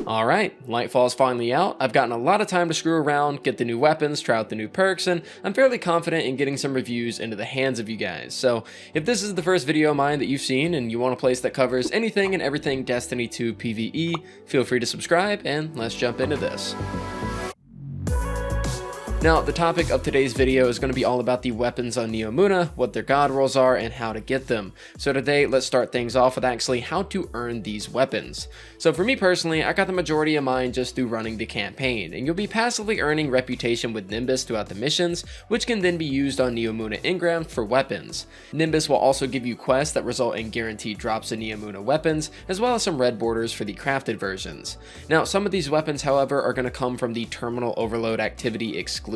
Alright, Lightfall is finally out. I've gotten a lot of time to screw around, get the new weapons, try out the new perks, and I'm fairly confident in getting some reviews into the hands of you guys. So if this is the first video of mine that you've seen and you want a place that covers anything and everything Destiny 2 PvE, feel free to subscribe and let's jump into this. Now, the topic of today's video is going to be all about the weapons on Neomuna, what their god rolls are, and how to get them. So today, let's start things off with actually how to earn these weapons. So for me personally, I got the majority of mine just through running the campaign, and you'll be passively earning reputation with Nimbus throughout the missions, which can then be used on Neomuna engrams for weapons. Nimbus will also give you quests that result in guaranteed drops of Neomuna weapons, as well as some red borders for the crafted versions. Now, some of these weapons, however, are going to come from the terminal overload activity exclusively,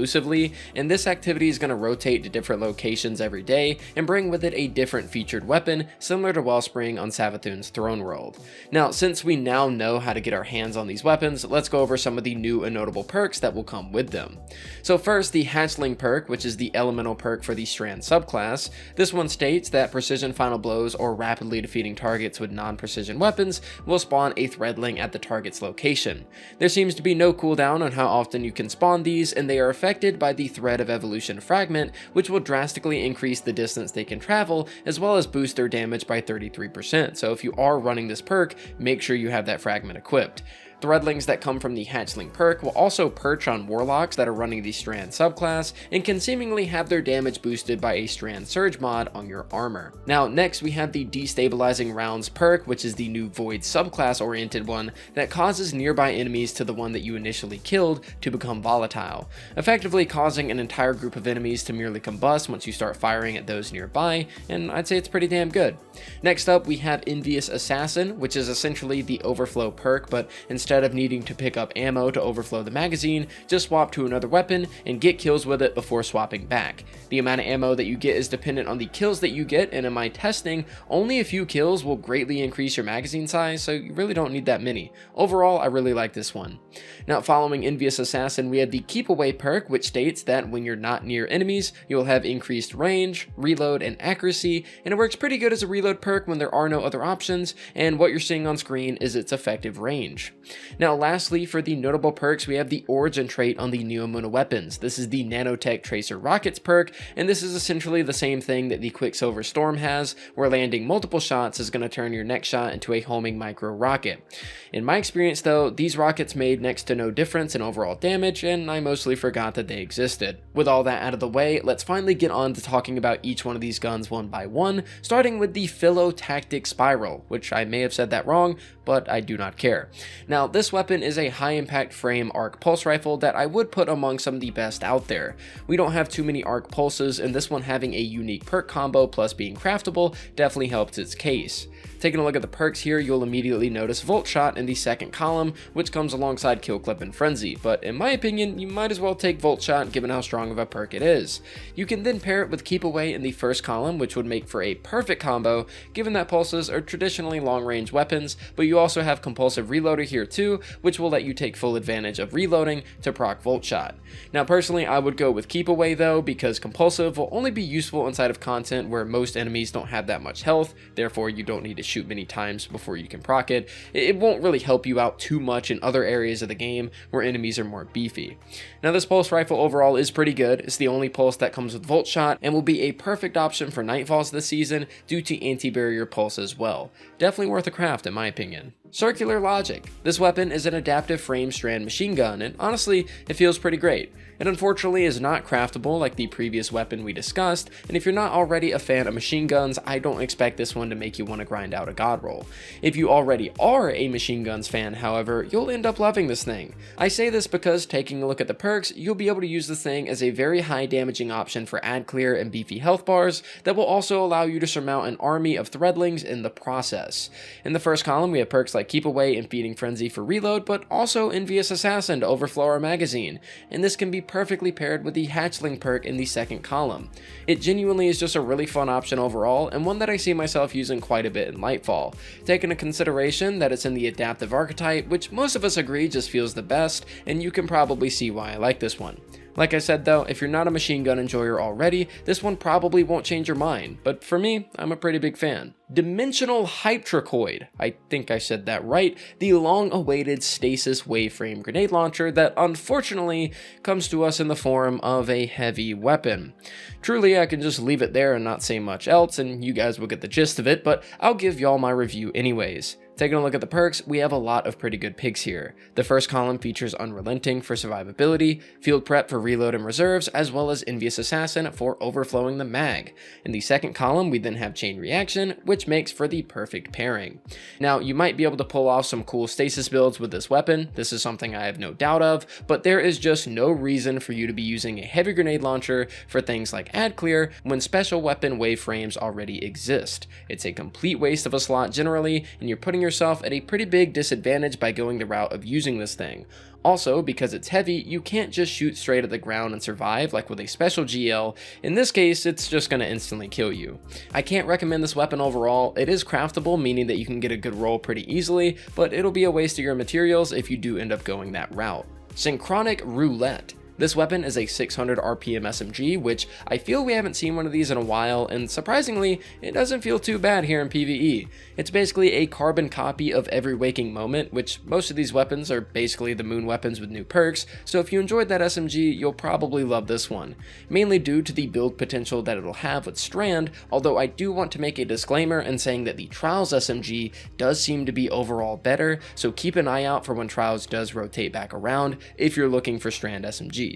and this activity is going to rotate to different locations every day and bring with it a different featured weapon similar to Wellspring on Savathûn's throne world. Now, since we now know how to get our hands on these weapons, let's go over some of the new and notable perks that will come with them. So first, the hatchling perk, which is the elemental perk for the strand subclass. This one states that precision final blows or rapidly defeating targets with non-precision weapons will spawn a threadling at the target's location. There seems to be no cooldown on how often you can spawn these, and they are affected by the thread of evolution fragment, which will drastically increase the distance they can travel, as well as boost their damage by 33%. So if you are running this perk, make sure you have that fragment equipped. Threadlings that come from the hatchling perk will also perch on warlocks that are running the strand subclass and can seemingly have their damage boosted by a strand surge mod on your armor. Now next we have the destabilizing rounds perk, which is the new void subclass oriented one that causes nearby enemies to the one that you initially killed to become volatile, effectively causing an entire group of enemies to merely combust once you start firing at those nearby, and I'd say it's pretty damn good. Next up we have Envious Assassin, which is essentially the overflow perk, but instead of needing to pick up ammo to overflow the magazine, just swap to another weapon and get kills with it before swapping back. The amount of ammo that you get is dependent on the kills that you get, and in my testing, only a few kills will greatly increase your magazine size, so you really don't need that many. Overall, I really like this one. Now, following Envious Assassin, we have the Keep Away perk, which states that when you're not near enemies, you'll have increased range, reload, and accuracy, and it works pretty good as a reload perk when there are no other options, and what you're seeing on screen is its effective range. Now lastly, for the notable perks, we have the origin trait on the Neomuna weapons. This is the Nanotech Tracer Rockets perk, and this is essentially the same thing that the Quicksilver Storm has, where landing multiple shots is going to turn your next shot into a homing micro rocket. In my experience though, these rockets made next to no difference in overall damage, and I mostly forgot that they existed. With all that out of the way, let's finally get on to talking about each one of these guns one by one, starting with the Philotactic Spiral, which I may have said that wrong, but I do not care. Now, this weapon is a high impact frame arc pulse rifle that I would put among some of the best out there. We don't have too many arc pulses, and this one having a unique perk combo plus being craftable definitely helps its case. Taking a look at the perks here, you'll immediately notice Volt Shot in the second column, which comes alongside Kill Clip and Frenzy, but in my opinion, you might as well take Volt Shot given how strong of a perk it is. You can then pair it with Keep Away in the first column, which would make for a perfect combo, given that pulses are traditionally long-range weapons, but you also have Compulsive Reloader here too, which will let you take full advantage of reloading to proc Volt Shot. Now personally, I would go with Keep Away though, because Compulsive will only be useful inside of content where most enemies don't have that much health, therefore you don't need to shoot many times before you can proc it. It won't really help you out too much in other areas of the game where enemies are more beefy. Now this pulse rifle overall is pretty good. It's the only pulse that comes with Volt Shot and will be a perfect option for Nightfalls this season due to anti-barrier pulse as well. Definitely worth a craft in my opinion. Circular Logic. This weapon is an adaptive frame strand machine gun, and honestly, it feels pretty great. It unfortunately is not craftable like the previous weapon we discussed, and if you're not already a fan of machine guns, I don't expect this one to make you want to grind out a god roll. If you already are a machine guns fan, however, you'll end up loving this thing. I say this because taking a look at the perks, you'll be able to use this thing as a very high damaging option for ad clear and beefy health bars that will also allow you to surmount an army of threadlings in the process. In the first column, we have perks like Keep Away and Feeding Frenzy for reload, but also Envious Assassin to overflow our magazine, and this can be perfectly paired with the Hatchling perk in the second column. It genuinely is just a really fun option overall, and one that I see myself using quite a bit in Lightfall. Take into consideration that it's in the adaptive archetype, which most of us agree just feels the best, and you can probably see why I like this one. Like I said though, if you're not a machine gun enjoyer already, this one probably won't change your mind, but for me, I'm a pretty big fan. 𝗔𝗗𝗩𝗔𝗡𝗃, I think I said that right, the long-awaited stasis waveframe grenade launcher that unfortunately comes to us in the form of a heavy weapon. Truly, I can just leave it there and not say much else, and you guys will get the gist of it, but I'll give y'all my review anyways. Taking a look at the perks, we have a lot of pretty good picks here. The first column features Unrelenting for survivability, Field Prep for reload and reserves, as well as Envious Assassin for overflowing the mag. In the second column, we then have Chain Reaction, which makes for the perfect pairing. Now, you might be able to pull off some cool stasis builds with this weapon, this is something I have no doubt of, but there is just no reason for you to be using a heavy grenade launcher for things like ad clear when special weapon wave frames already exist. It's a complete waste of a slot generally, and you're putting yourself at a pretty big disadvantage by going the route of using this thing. Also, because it's heavy, you can't just shoot straight at the ground and survive like with a special GL. In this case, it's just going to instantly kill you. I can't recommend this weapon overall. It is craftable, meaning that you can get a good roll pretty easily, but it'll be a waste of your materials if you do end up going that route. Synchronic Roulette. This weapon is a 600 RPM SMG, which I feel we haven't seen one of these in a while, and surprisingly, it doesn't feel too bad here in PvE. It's basically a carbon copy of Every Waking Moment, which most of these weapons are basically the moon weapons with new perks, so if you enjoyed that SMG, you'll probably love this one. Mainly due to the build potential that it'll have with Strand, although I do want to make a disclaimer in saying that the Trials SMG does seem to be overall better, so keep an eye out for when Trials does rotate back around if you're looking for Strand SMG.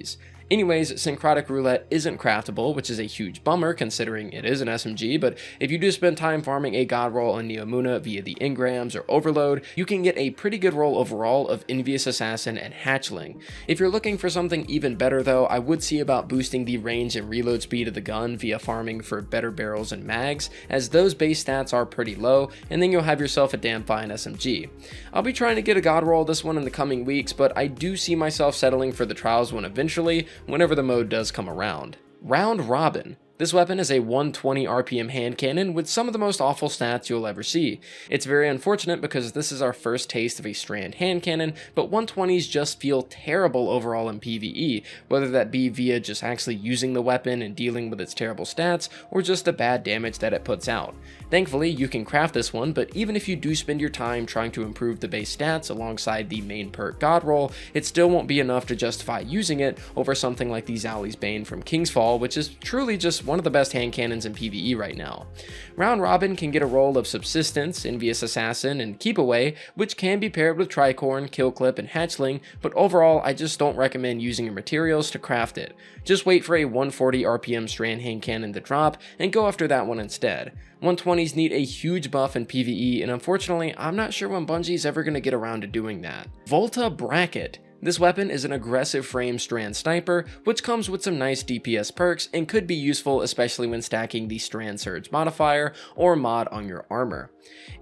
Anyways, Synchronic Roulette isn't craftable, which is a huge bummer considering it is an SMG, but if you do spend time farming a god roll on Neomuna via the engrams or overload, you can get a pretty good roll overall of Envious Assassin and Hatchling. If you're looking for something even better though, I would see about boosting the range and reload speed of the gun via farming for better barrels and mags, as those base stats are pretty low, and then you'll have yourself a damn fine SMG. I'll be trying to get a god roll this one in the coming weeks, but I do see myself settling for the Trials one eventually, whenever the mode does come around. Round Robin. This weapon is a 120 RPM hand cannon with some of the most awful stats you'll ever see. It's very unfortunate because this is our first taste of a Strand hand cannon, but 120s just feel terrible overall in PvE, whether that be via just actually using the weapon and dealing with its terrible stats, or just the bad damage that it puts out. Thankfully, you can craft this one, but even if you do spend your time trying to improve the base stats alongside the main perk God Roll, it still won't be enough to justify using it over something like the Zali's Bane from King's Fall, which is truly just one of the best hand cannons in PvE right now. Round Robin can get a roll of Subsistence, Envious Assassin, and 𝗕𝗵𝗄, which can be paired with Tricorn, Kill Clip, and Hatchling, but overall I just don't recommend using your materials to craft it. Just wait for a 140 RPM Strand hand cannon to drop, and go after that one instead. 120s need a huge buff in PvE, and unfortunately I'm not sure when Bungie's ever going to get around to doing that. 𝗕𝗘𝗏𝗏. This weapon is an aggressive frame Strand sniper, which comes with some nice DPS perks and could be useful especially when stacking the Strand Surge modifier or mod on your armor.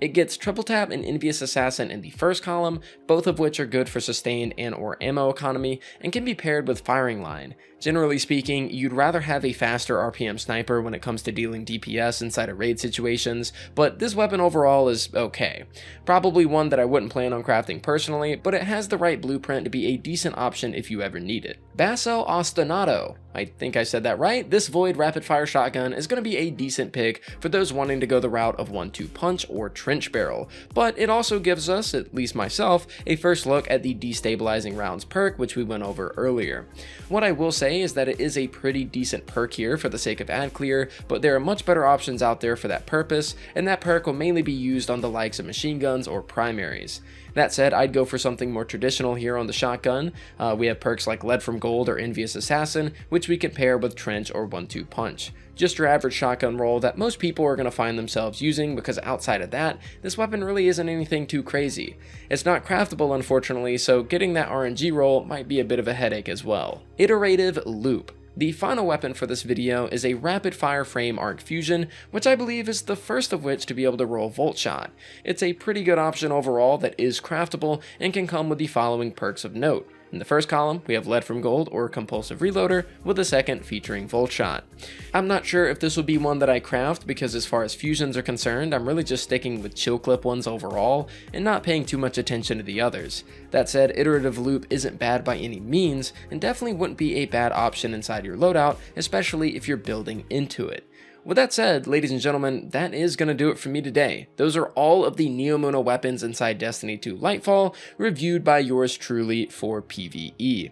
It gets triple tap and Envious Assassin in the first column, both of which are good for sustained and or ammo economy, and can be paired with Firing Line. Generally speaking, you'd rather have a faster RPM sniper when it comes to dealing DPS inside of raid situations, but this weapon overall is okay. Probably one that I wouldn't plan on crafting personally, but it has the right blueprint to be a decent option if you ever need it. Basso Ostinato. I think I said that right. This Void rapid fire shotgun is going to be a decent pick for those wanting to go the route of 1-2 punch or trench barrel, but it also gives us, at least myself, a first look at the destabilizing rounds perk, which we went over earlier. What I will say is that it is a pretty decent perk here for the sake of ad clear, but there are much better options out there for that purpose, and that perk will mainly be used on the likes of machine guns or primaries. That said, I'd go for something more traditional here on the shotgun. We have perks like Lead from Gold or Envious Assassin, which we can pair with Trench or 1-2 Punch. Just your average shotgun roll that most people are going to find themselves using, because outside of that, this weapon really isn't anything too crazy. It's not craftable unfortunately, so getting that RNG roll might be a bit of a headache as well. Iterative Loop. The final weapon for this video is a rapid fire frame arc fusion, which I believe is the first of which to be able to roll Volt Shot. It's a pretty good option overall that is craftable and can come with the following perks of note. In the first column, we have Lead from Gold or Compulsive Reloader, with the second featuring Volt Shot. I'm not sure if this will be one that I craft because as far as fusions are concerned, I'm really just sticking with chill clip ones overall and not paying too much attention to the others. That said, Iterative Loop isn't bad by any means and definitely wouldn't be a bad option inside your loadout, especially if you're building into it. With that said, ladies and gentlemen, that is going to do it for me today. Those are all of the Neomuna weapons inside Destiny 2 Lightfall, reviewed by yours truly for PvE.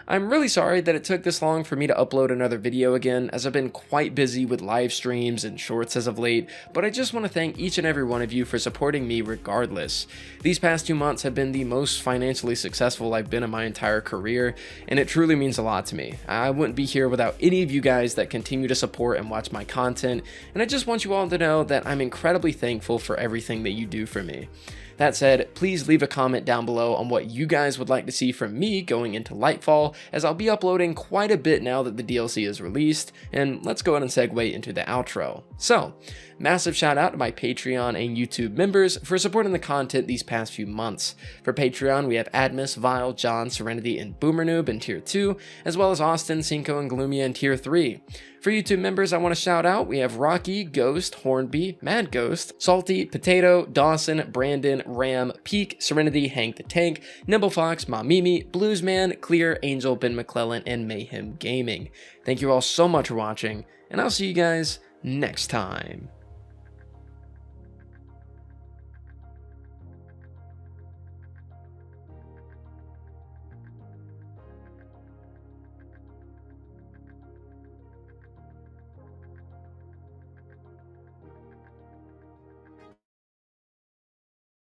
I'm really sorry that it took this long for me to upload another video again, as I've been quite busy with live streams and shorts as of late, but I just want to thank each and every one of you for supporting me regardless. These past 2 months have been the most financially successful I've been in my entire career, and it truly means a lot to me. I wouldn't be here without any of you guys that continue to support and watch my content, and I just want you all to know that I'm incredibly thankful for everything that you do for me. That said, please leave a comment down below on what you guys would like to see from me going into Lightfall, as I'll be uploading quite a bit now that the DLC is released, and let's go ahead and segue into the outro. So, massive shout out to my Patreon and YouTube members for supporting the content these past few months. For Patreon, we have Admis, Vile, John, Serenity, and Boomernoob in Tier 2, as well as Austin, 𝘁𝗵𝗄, and Gloomy in Tier 3. For YouTube members I want to shout out, we have Rocky, Ghost, Hornby, Mad Ghost, 𝗁𝗐, Potato, Dawson, Brandon, Ram, Peak, Serenity, Hank the Tank, 𝗵𝗏𝗱𝗏, Mamimi, Bluesman, Clear, Angel, Ben McClellan, and Mayhem Gaming. Thank you all so much for watching, and I'll see you guys next time.